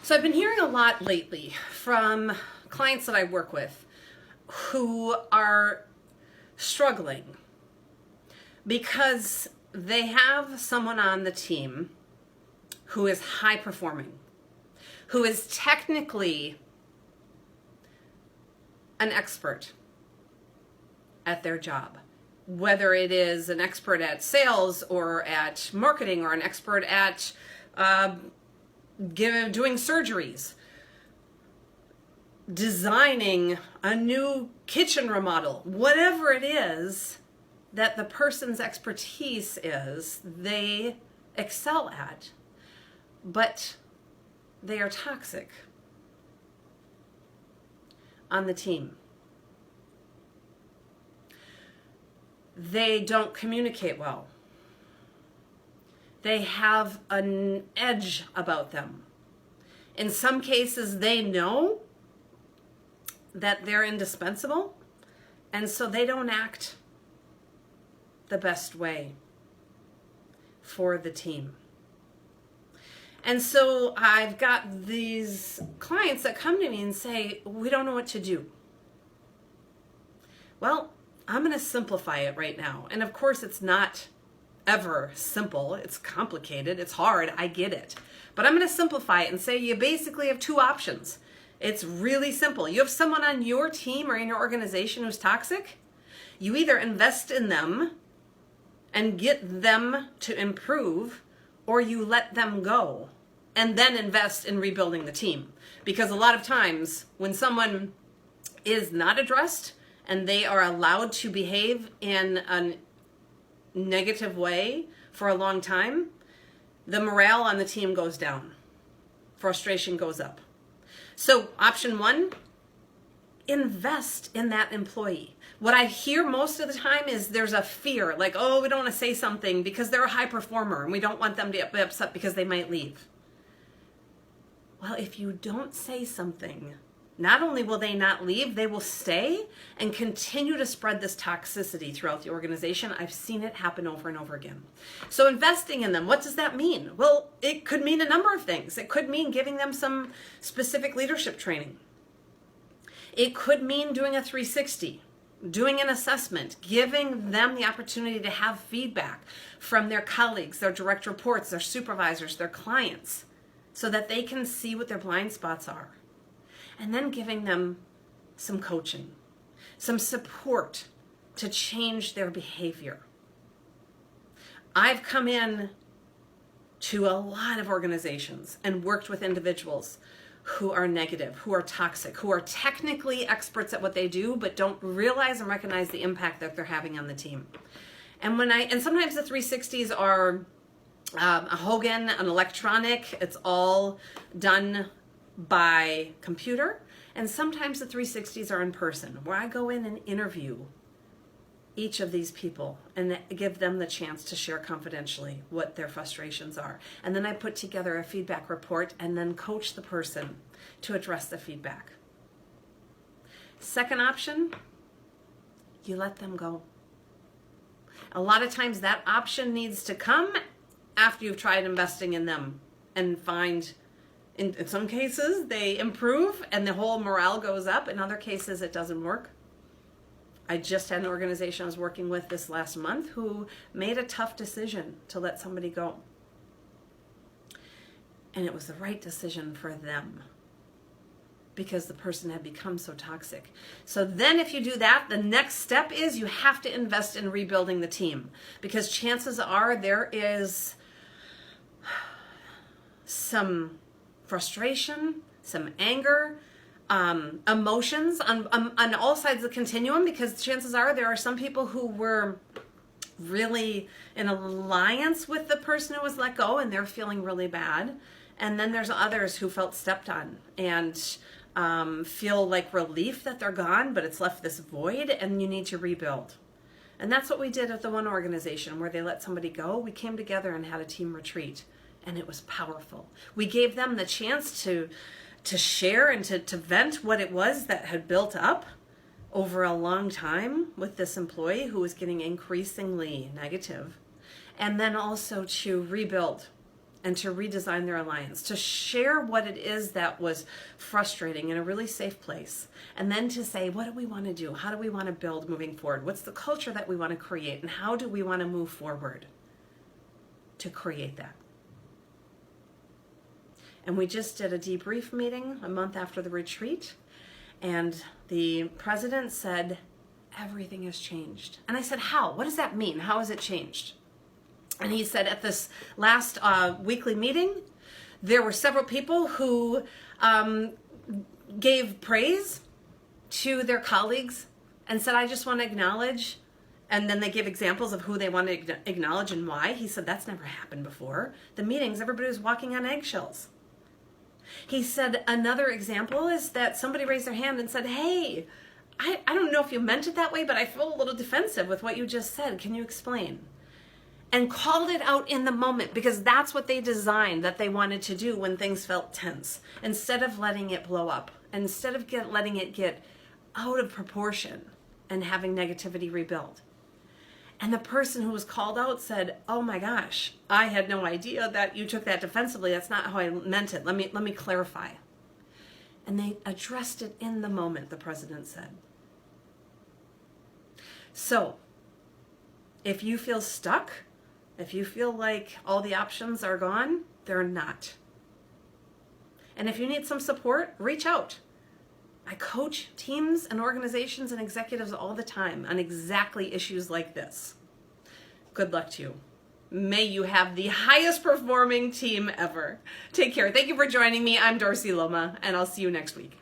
So I've been hearing a lot lately from clients that I work with who are struggling because they have someone on the team who is high performing, who is technically an expert at their job, whether it is an expert at sales or at marketing or an expert at doing surgeries, designing a new kitchen remodel, whatever it is that the person's expertise is, they excel at, but they are toxic on the team. They don't communicate well. They have an edge about them. In some cases, they know that they're indispensable, and so they don't act the best way for the team. And so I've got these clients that come to me and say, we don't know what to do. Well, I'm going to simplify it right now. And of course, it's not ever simple. It's complicated. It's hard. I get it. But I'm going to simplify it and say you basically have two options. It's really simple. You have someone on your team or in your organization who's toxic. You either invest in them and get them to improve, or you let them go and then invest in rebuilding the team. Because a lot of times when someone is not addressed and they are allowed to behave in a negative way for a long time, the morale on the team goes down. Frustration goes up. So option one, invest in that employee. What I hear most of the time is there's a fear, like, oh, we don't want to say something because they're a high performer and we don't want them to be upset because they might leave. Well, if you don't say something, not only will they not leave, they will stay and continue to spread this toxicity throughout the organization. I've seen it happen over and over again. So investing in them, what does that mean? Well, it could mean a number of things. It could mean giving them some specific leadership training. It could mean doing a 360, doing an assessment, giving them the opportunity to have feedback from their colleagues, their direct reports, their supervisors, their clients, so that they can see what their blind spots are. And then giving them some coaching, some support to change their behavior. I've come in to a lot of organizations and worked with individuals who are negative, who are toxic, who are technically experts at what they do, but don't realize and recognize the impact that they're having on the team. And sometimes the 360s are a Hogan, an electronic. It's all done by computer, and sometimes the 360s are in person, where I go in and interview each of these people and give them the chance to share confidentially what their frustrations are. And then I put together a feedback report and then coach the person to address the feedback. Second option, you let them go. A lot of times that option needs to come after you've tried investing in them and find in some cases, they improve and the whole morale goes up. In other cases, it doesn't work. I just had an organization I was working with this last month who made a tough decision to let somebody go. And it was the right decision for them because the person had become so toxic. So then if you do that, the next step is you have to invest in rebuilding the team, because chances are there is some frustration, some anger, emotions on all sides of the continuum, because chances are there are some people who were really in alliance with the person who was let go and they're feeling really bad. And then there's others who felt stepped on and feel like relief that they're gone, but it's left this void and you need to rebuild. And that's what we did at the one organization where they let somebody go. We came together and had a team retreat. And it was powerful. We gave them the chance to share and to vent what it was that had built up over a long time with this employee who was getting increasingly negative. And then also to rebuild and to redesign their alliance, to share what it is that was frustrating in a really safe place, and then to say, what do we want to do? How do we want to build moving forward? What's the culture that we want to create, and how do we want to move forward to create that? And we just did a debrief meeting a month after the retreat, and the president said, everything has changed. And I said, how? What does that mean? How has it changed? And he said at this last weekly meeting, there were several people who gave praise to their colleagues and said, I just want to acknowledge. And then they give examples of who they want to acknowledge and why. He said, that's never happened before. The meetings, everybody was walking on eggshells. He said, another example is that somebody raised their hand and said, hey, I don't know if you meant it that way, but I feel a little defensive with what you just said. Can you explain? And called it out in the moment, because that's what they designed that they wanted to do when things felt tense. Instead of letting it blow up, instead of letting it get out of proportion and having negativity rebuild. And the person who was called out said, oh my gosh, I had no idea that you took that defensively. That's not how I meant it. Let me clarify. And they addressed it in the moment, the president said. So, if you feel stuck, if you feel like all the options are gone, they're not. And if you need some support, reach out. I coach teams and organizations and executives all the time on exactly issues like this. Good luck to you. May you have the highest performing team ever. Take care. Thank you for joining me. I'm Darcy Loma, and I'll see you next week.